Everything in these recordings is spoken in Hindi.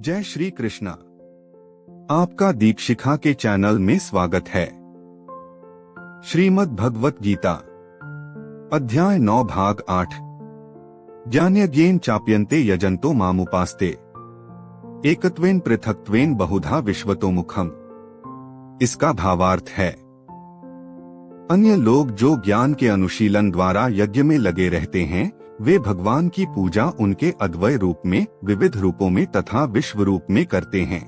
जय श्री कृष्णा। आपका दीपशिखा के चैनल में स्वागत है। श्रीमद् भगवत गीता अध्याय 9 भाग 8 ज्ञानयज्ञेन चाप्यन्ते यजन्तो मामुपास्ते एकत्वेन पृथक्त्वेन बहुधा विश्वतोमुखम्। इसका भावार्थ है, अन्य लोग जो ज्ञान के अनुशीलन द्वारा यज्ञ में लगे रहते हैं, वे भगवान की पूजा उनके अद्वय रूप में, विविध रूपों में तथा विश्व रूप में करते हैं।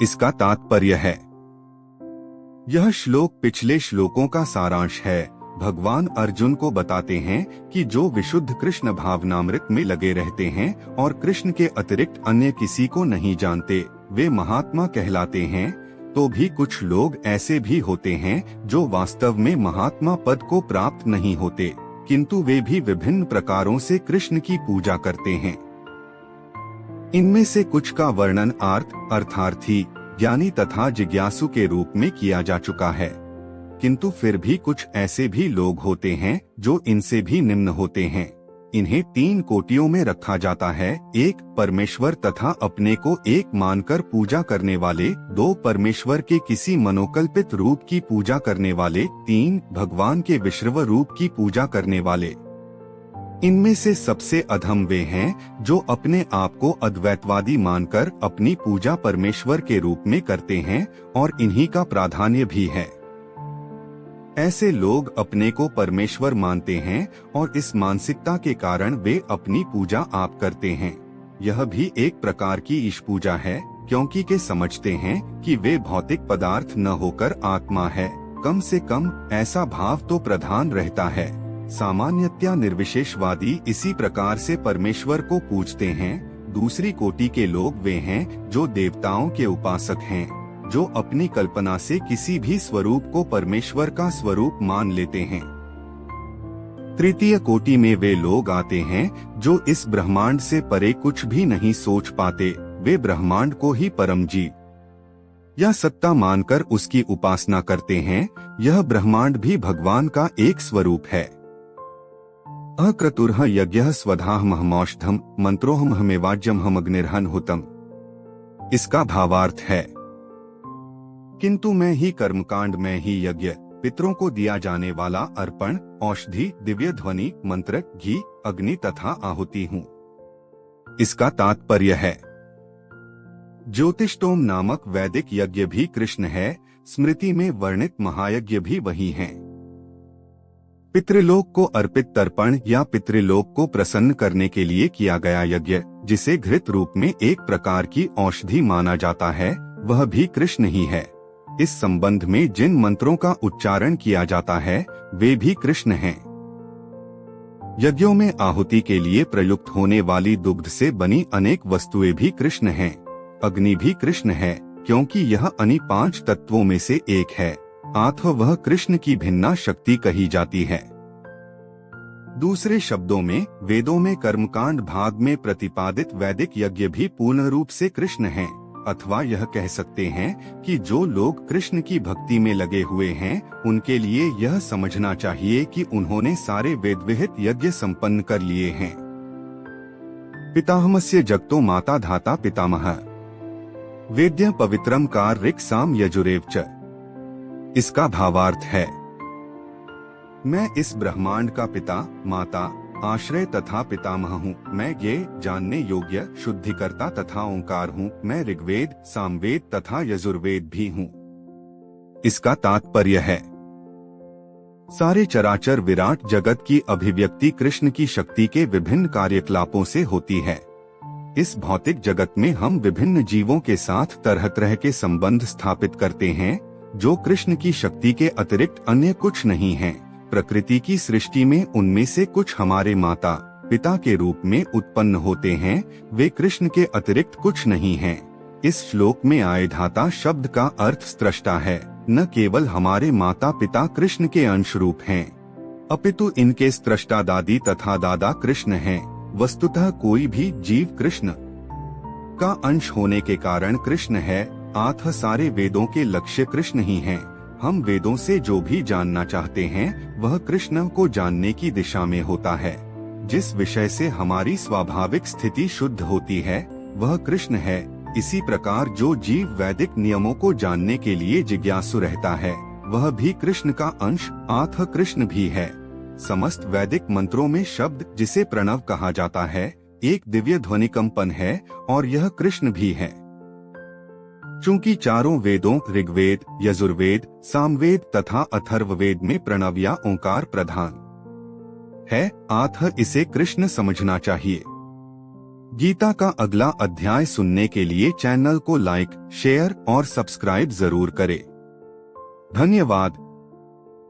इसका तात्पर्य है, यह श्लोक पिछले श्लोकों का सारांश है। भगवान अर्जुन को बताते हैं कि जो विशुद्ध कृष्ण भावनामृत में लगे रहते हैं और कृष्ण के अतिरिक्त अन्य किसी को नहीं जानते, वे महात्मा कहलाते हैं। तो भी कुछ लोग ऐसे भी होते हैं जो वास्तव में महात्मा पद को प्राप्त नहीं होते, किंतु वे भी विभिन्न प्रकारों से कृष्ण की पूजा करते हैं। इनमें से कुछ का वर्णन अर्थार्थी, ज्ञानी तथा जिज्ञासु के रूप में किया जा चुका है, किंतु फिर भी कुछ ऐसे भी लोग होते हैं जो इनसे भी निम्न होते हैं। इन्हें 3 कोटियों में रखा जाता है। 1 परमेश्वर तथा अपने को एक मानकर पूजा करने वाले, 2 परमेश्वर के किसी मनोकल्पित रूप की पूजा करने वाले, 3 भगवान के विश्व रूप की पूजा करने वाले। इनमें से सबसे अधम वे हैं जो अपने आप को अद्वैतवादी मानकर अपनी पूजा परमेश्वर के रूप में करते हैं, और इन्हीं का प्राधान्य भी है। ऐसे लोग अपने को परमेश्वर मानते हैं और इस मानसिकता के कारण वे अपनी पूजा आप करते हैं। यह भी एक प्रकार की ईश पूजा है, क्योंकि के समझते हैं कि वे भौतिक पदार्थ न होकर आत्मा है। कम से कम ऐसा भाव तो प्रधान रहता है। सामान्यतया निर्विशेषवादी इसी प्रकार से परमेश्वर को पूजते हैं। दूसरी कोटि के लोग वे हैं जो देवताओं के उपासक हैं, जो अपनी कल्पना से किसी भी स्वरूप को परमेश्वर का स्वरूप मान लेते हैं। तृतीय कोटि में वे लोग आते हैं जो इस ब्रह्मांड से परे कुछ भी नहीं सोच पाते। वे ब्रह्मांड को ही परम जीव या सत्ता मानकर उसकी उपासना करते हैं। यह ब्रह्मांड भी भगवान का एक स्वरूप है। अक्रतुर्ह यज्ञः स्वधाहमहमौषधम् मंत्रोहमहमेवाज्यमहम अग्निर्हन् हुतम्। इसका भावार्थ है, किंतु मैं ही कर्मकांड में ही यज्ञ, पितरों को दिया जाने वाला अर्पण, औषधि, दिव्य ध्वनि, मंत्र, घी, अग्नि तथा आहुति हूँ। इसका तात्पर्य है, ज्योतिष्टोम नामक वैदिक यज्ञ भी कृष्ण है। स्मृति में वर्णित महायज्ञ भी वही हैं। पितृलोक को अर्पित तर्पण या पितृलोक को प्रसन्न करने के लिए किया गया यज्ञ, जिसे घृत रूप में एक प्रकार की औषधि माना जाता है, वह भी कृष्ण ही है। इस संबंध में जिन मंत्रों का उच्चारण किया जाता है, वे भी कृष्ण हैं। यज्ञों में आहुति के लिए प्रयुक्त होने वाली दुग्ध से बनी अनेक वस्तुएं भी कृष्ण हैं। अग्नि भी कृष्ण है, क्योंकि यह अन्य 5 तत्वों में से एक है, अतः वह कृष्ण की भिन्ना शक्ति कही जाती है। दूसरे शब्दों में, वेदों में कर्मकांड भाग में प्रतिपादित वैदिक यज्ञ भी पूर्ण रूप से कृष्ण हैं। अथवा यह कह सकते हैं कि जो लोग कृष्ण की भक्ति में लगे हुए हैं, उनके लिए यह समझना चाहिए कि उन्होंने सारे वेद विहित यज्ञ संपन्न कर लिए हैं। पितामहस्य जगतो माता धाता पितामह वेद्य पवित्रम कार ऋक् साम यजुरेव च। इसका भावार्थ है, मैं इस ब्रह्मांड का पिता, माता, आश्रय तथा पितामह हूँ। मैं ये जानने योग्य शुद्धिकर्ता तथा ओंकार हूँ। मैं ऋग्वेद, सामवेद तथा यजुर्वेद भी हूँ। इसका तात्पर्य है, सारे चराचर विराट जगत की अभिव्यक्ति कृष्ण की शक्ति के विभिन्न कार्यकलापों से होती है। इस भौतिक जगत में हम विभिन्न जीवों के साथ तरह तरह के संबंध स्थापित करते हैं, जो कृष्ण की शक्ति के अतिरिक्त अन्य कुछ नहीं है। प्रकृति की सृष्टि में उनमें से कुछ हमारे माता पिता के रूप में उत्पन्न होते हैं, वे कृष्ण के अतिरिक्त कुछ नहीं हैं। इस श्लोक में आए धाता शब्द का अर्थ स्रष्टा है। न केवल हमारे माता पिता कृष्ण के अंश रूप हैं, अपितु इनके स्रष्टा दादी तथा दादा कृष्ण हैं। वस्तुतः कोई भी जीव कृष्ण का अंश होने के कारण कृष्ण है, अतः सारे वेदों के लक्ष्य कृष्ण ही हैं। हम वेदों से जो भी जानना चाहते हैं, वह कृष्ण को जानने की दिशा में होता है। जिस विषय से हमारी स्वाभाविक स्थिति शुद्ध होती है, वह कृष्ण है। इसी प्रकार जो जीव वैदिक नियमों को जानने के लिए जिज्ञासु रहता है, वह भी कृष्ण का अंश अतः कृष्ण भी है। समस्त वैदिक मंत्रों में शब्द जिसे प्रणव कहा जाता है एक दिव्य ध्वनि कंपन है और यह कृष्ण भी है। चूंकि चारों वेदों ऋग्वेद, यजुर्वेद, सामवेद तथा अथर्ववेद में प्रणव या ओंकार प्रधान है, अतः इसे कृष्ण समझना चाहिए। गीता का अगला अध्याय सुनने के लिए चैनल को लाइक, शेयर और सब्सक्राइब जरूर करें। धन्यवाद।